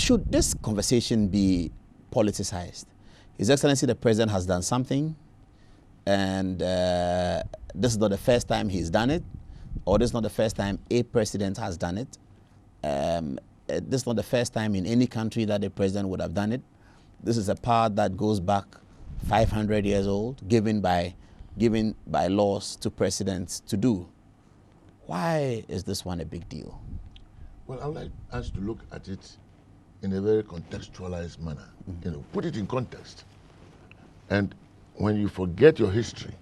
should this conversation be politicized? His Excellency the President has done something, and this is not the first time he's done it, or this is not the first time a president has done it. This is not the first time in any country that the president would have done it. This is a power that goes back 500 years old, given by laws to presidents to do. Why is this one a big deal? Well, I'd like us to look at it in a very contextualized manner. You know, put it in context. And when you forget your history,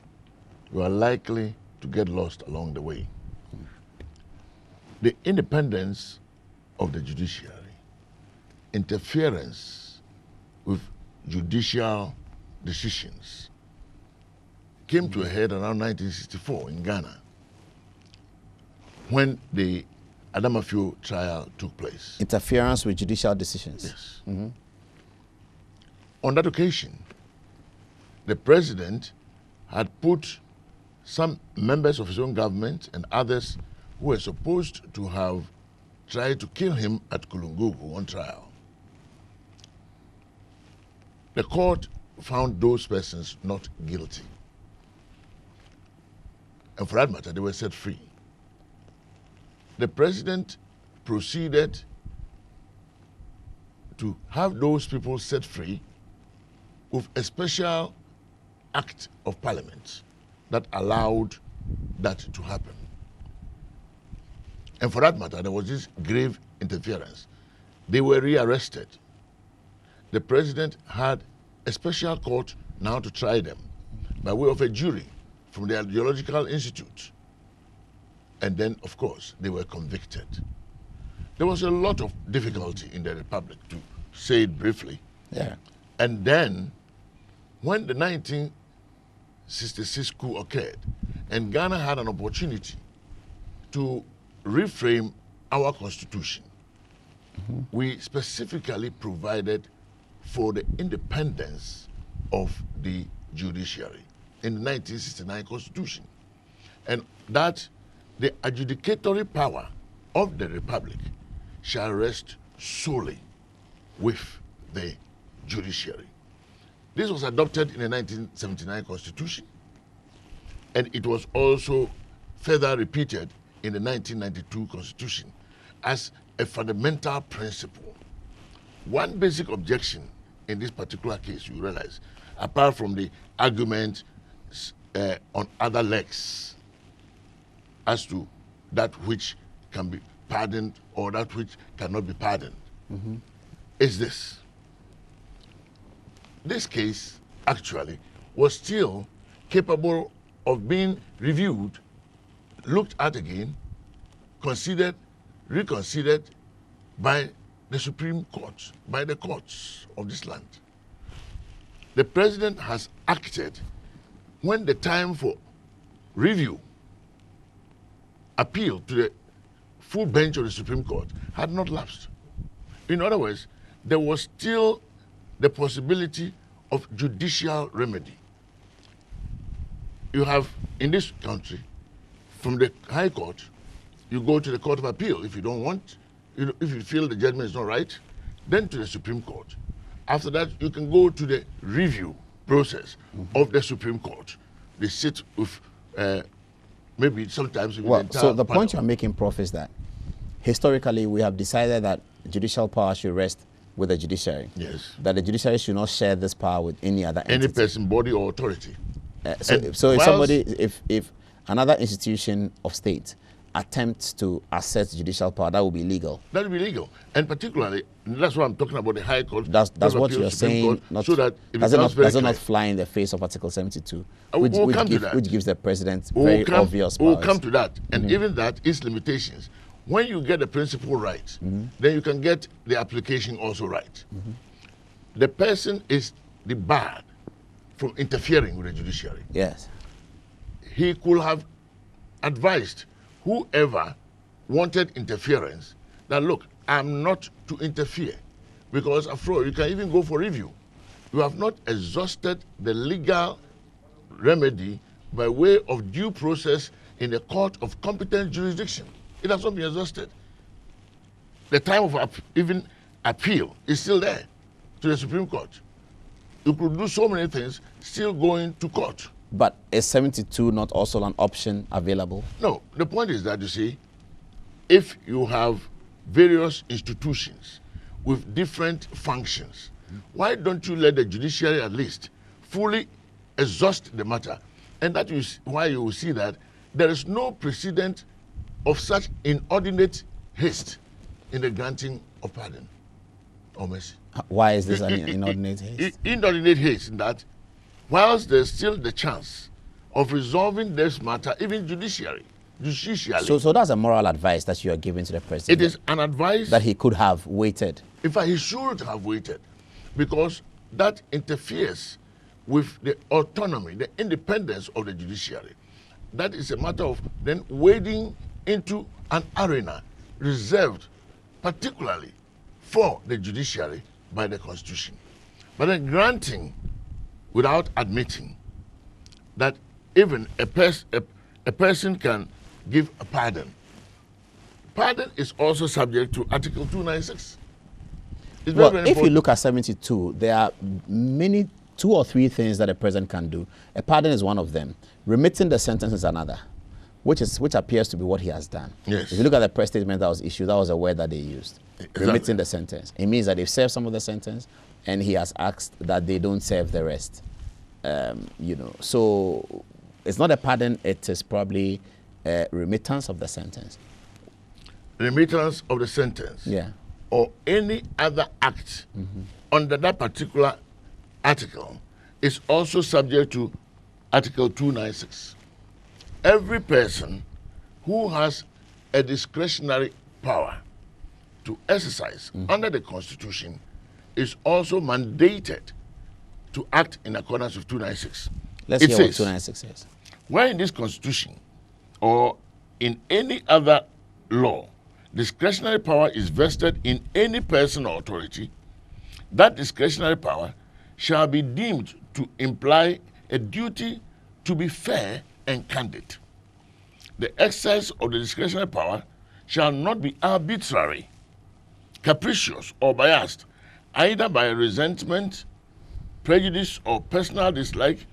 you are likely to get lost along the way. The independence of the judiciary, interference with judicial decisions, came to a head around 1964 in Ghana, when the Adom-Otchere trial took place. Interference with judicial decisions. Yes. On that occasion, the president had put some members of his own government and others who were supposed to have tried to kill him at Kulungugu on trial. The court found those persons not guilty. And for that matter, they were set free. The president proceeded to have those people set free with a special act of parliament that allowed that to happen. And for that matter, there was this grave interference. They were rearrested. The president had a special court now to try them by way of a jury from the Ideological Institute. And then, of course, they were convicted. There was a lot of difficulty in the Republic, to say it briefly. Yeah. And then, when the 1966 coup occurred, and Ghana had an opportunity to reframe our constitution, we specifically provided for the independence of the judiciary in the 1969 constitution. And that the adjudicatory power of the Republic shall rest solely with the judiciary. This was adopted in the 1979 Constitution, and it was also further repeated in the 1992 Constitution as a fundamental principle. One basic objection in this particular case, you realize, apart from the argument on other legs as to that which can be pardoned or that which cannot be pardoned, is this. This case actually was still capable of being reviewed, looked at again, considered, reconsidered by the Supreme Court, by the courts of this land. The president has acted when the time for review, appeal to the full bench of the Supreme Court had not lapsed. In other words, there was still the possibility of judicial remedy. You have, in this country, from the High Court, you go to the Court of Appeal. If you don't want, if you feel the judgment is not right, then to the Supreme Court. After that, you can go to the review process of the Supreme Court. They sit with maybe sometimes with the entire so the panel. point you're making, Prof, is that historically we have decided that judicial power should rest with the judiciary. Yes. That the judiciary should not share this power with any other entity. Any person, body, or authority. So if somebody, if another institution of state attempts to assert judicial power, that will be illegal. That will be legal. And particularly, that's why I'm talking about the High Court. That's Court of what Appeal, you're Supreme saying. Court, Not, so that it does it becomes not, very does it not clear. fly in the face of Article 72, We'll come to that. which gives the president We'll very come- obvious We'll powers? come to that. And even that is limitations. When you get the principle right, then you can get the application also right. The person is debarred from interfering with the judiciary. Yes. He could have advised whoever wanted interference that, look, I'm not to interfere, because after all, you can even go for review. You have not exhausted the legal remedy by way of due process in the court of competent jurisdiction. It has not been exhausted. The time of even appeal is still there to the Supreme Court. You could do so many things still going to court. But is 72 not also an option available? No, the point is that, you see, if you have various institutions with different functions, why don't you let the judiciary at least fully exhaust the matter? And that is why you will see that there is no precedent of such inordinate haste in the granting of pardon or mercy. Why is this an inordinate haste? Inordinate haste in that whilst there's still the chance of resolving this matter, even judicially. So that's a moral advice that you are giving to the president. It is an advice that he could have waited. In fact, he should have waited, because that interferes with the autonomy, the independence of the judiciary. That is a matter of then wading into an arena reserved particularly for the judiciary by the Constitution. But then granting without admitting that even a person can give a pardon. Pardon is also subject to Article 296. It's well, very if important. you look at 72, there are many, 2 or 3 things that a president can do. A pardon is one of them. Remitting the sentence is another, which appears to be what he has done. Yes. If you look at the press statement that was issued, that was a word that they used. Exactly. Remitting the sentence. It means that they've served some of the sentence, and he has asked that they don't serve the rest. So it's not a pardon, it is probably a remittance of the sentence. Remittance of the sentence. Yeah. Or any other act under that particular article is also subject to Article 296. Every person who has a discretionary power to exercise under the Constitution is also mandated to act in accordance with 296. Let's hear what 296 says. Where in this Constitution or in any other law, discretionary power is vested in any person or authority, that discretionary power shall be deemed to imply a duty to be fair and candid. The exercise of the discretionary power shall not be arbitrary, capricious, or biased, either by resentment, prejudice, or personal dislike,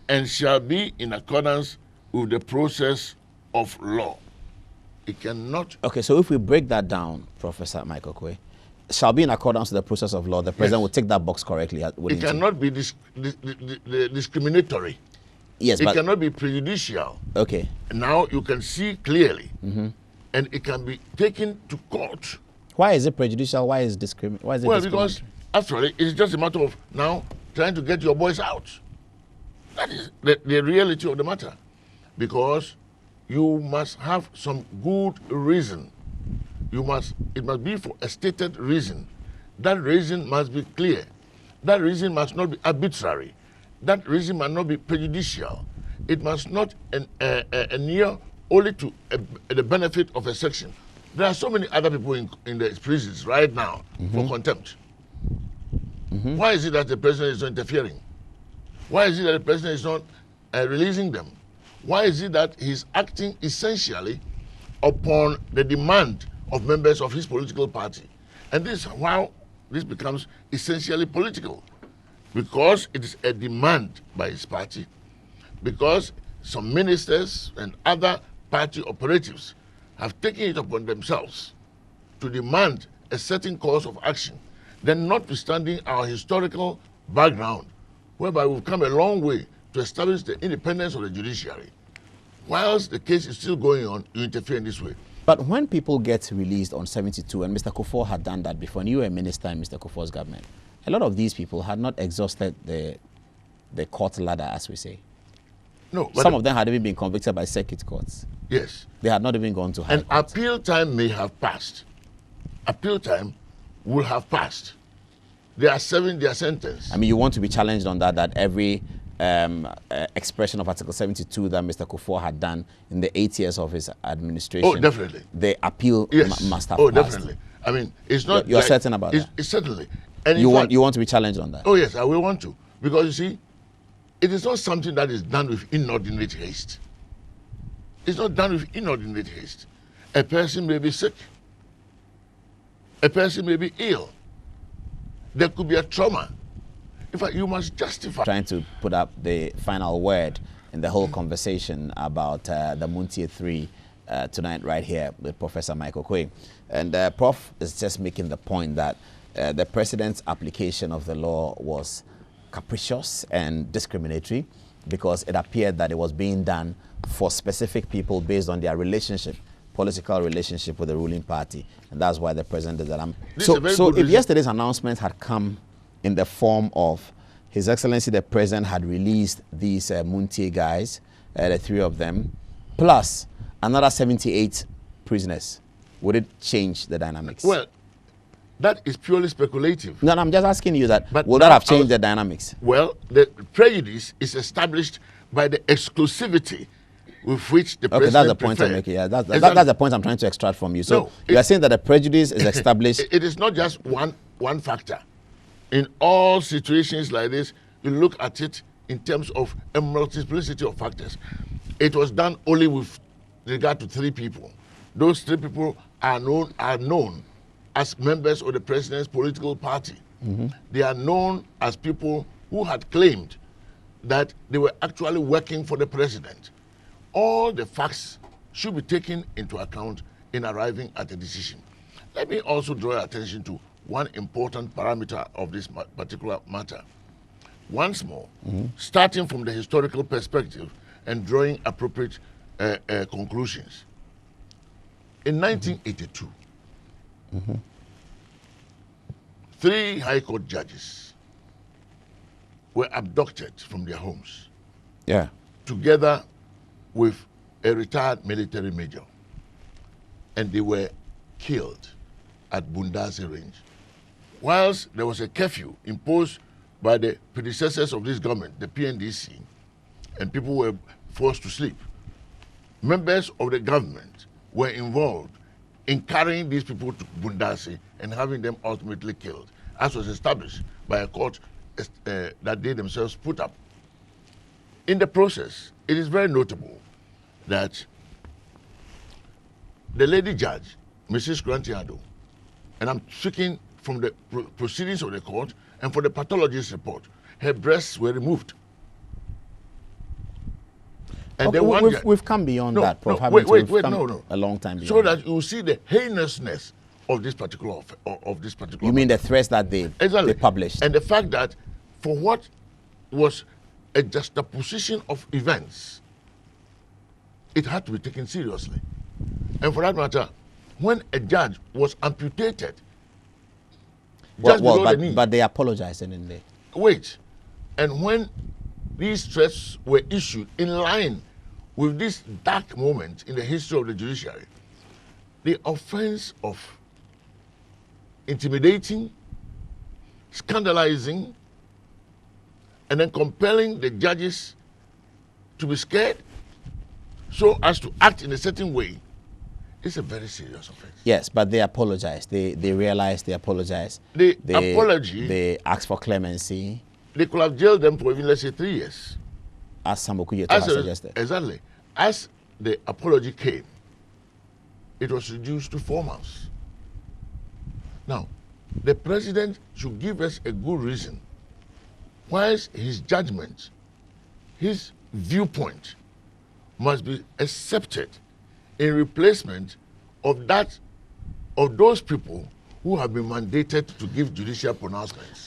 and shall be in accordance with the process of law. It cannot. Okay, so if we break that down, Professor Mike Ocquaye, shall be in accordance with the process of law, the president will tick that box correctly. It cannot be discriminatory. Yes, it but cannot be prejudicial. Okay. Now you can see clearly, and it can be taken to court. Why is it prejudicial? Why is it discriminatory? Well, because actually it's just a matter of now trying to get your boys out. That is the reality of the matter. Because you must have some good reason. It must be for a stated reason. That reason must be clear. That reason must not be arbitrary. That reason must not be prejudicial. It must not adhere only to the benefit of a section. There are so many other people in the prisons right now for contempt. Why is it that the president is not interfering? Why is it that the president is not releasing them? Why is it that he's acting essentially upon the demand of members of his political party? And this is how this becomes essentially political. Because it is a demand by his party, because some ministers and other party operatives have taken it upon themselves to demand a certain course of action, then notwithstanding our historical background, whereby we've come a long way to establish the independence of the judiciary. Whilst the case is still going on, you interfere in this way. But when people get released on 72, and Mr. Kufuor had done that before, and you were a minister in Mr. Kufuor's government, a lot of these people had not exhausted the court ladder, as we say. No, some of them had even been convicted by circuit courts. Yes. They had not even gone to high court. And appeal time may have passed. Appeal time will have passed. They are serving their sentence. I mean, you want to be challenged on that every expression of Article 72 that Mr. Kufuor had done in the 8 years of his administration. Oh, definitely. The appeal must have passed. passed. Definitely. I mean, it's not. You're certain about that? It's certainly. And you want to be challenged on that? Oh yes, I will want to, because you see, it is not something that is done with inordinate haste. It's not done with inordinate haste. A person may be sick. A person may be ill. there could be a trauma. In fact, you must justify. Trying to put up the final word in the whole conversation about the Montie-Turn tonight right here with Professor Mike Ocquaye. And Prof is just making the point that the president's application of the law was capricious and discriminatory because it appeared that it was being done for specific people based on their relationship, political relationship with the ruling party. And that's why the president did that. So if yesterday's announcement had come in the form of His Excellency the President had released these Montie guys, the 3 of them, plus another 78 prisoners, would it change the dynamics? Well, that is purely speculative. No, I'm just asking you that, But would that have changed the dynamics? Well, the prejudice is established by the exclusivity with which the president that's the point I'm making. Yeah, that's the point I'm trying to extract from you. So No, you are saying that the prejudice is established. It is not just one factor. In all situations like this, you look at it in terms of a multiplicity of factors. It was done only with regard to 3 people. Those 3 people are known as members of the president's political party. They are known as people who had claimed that they were actually working for the president. All the facts should be taken into account in arriving at a decision. Let me also draw your attention to one important parameter of this particular matter. Once more, starting from the historical perspective and drawing appropriate conclusions. In 1982, 3 High Court judges were abducted from their homes. Yeah. Together with a retired military major. And they were killed at Bundase Range. Whilst there was a curfew imposed by the predecessors of this government, the PNDC, and people were forced to sleep, members of the government were involved in carrying these people to Bundase and having them ultimately killed, as was established by a court that they themselves put up. In the process, it is very notable that the lady judge, Mrs. Grantiado, and I'm speaking from the proceedings of the court and for the pathologist report, her breasts were removed. And okay, we've come beyond that, Prof. Wait, a long time beyond. So that you see the heinousness of this particular You mean the threats that they published? And the fact that for what was a juxtaposition of events, it had to be taken seriously. And for that matter, when a judge was amputated below the knee. But they apologized, didn't they? Wait. And when these threats were issued in line with this dark moment in the history of the judiciary, the offense of intimidating, scandalizing, and then compelling the judges to be scared so as to act in a certain way, it's a very serious offense. Yes, but they apologized. They realized they apologized. Apology. They asked for clemency. They could have jailed them for even, let's say, 3 years. As Sambo Kudjeto has suggested. Exactly. As the apology came, it was reduced to 4 months. Now, the president should give us a good reason why his judgment, his viewpoint must be accepted in replacement of those people who have been mandated to give judicial pronouncements.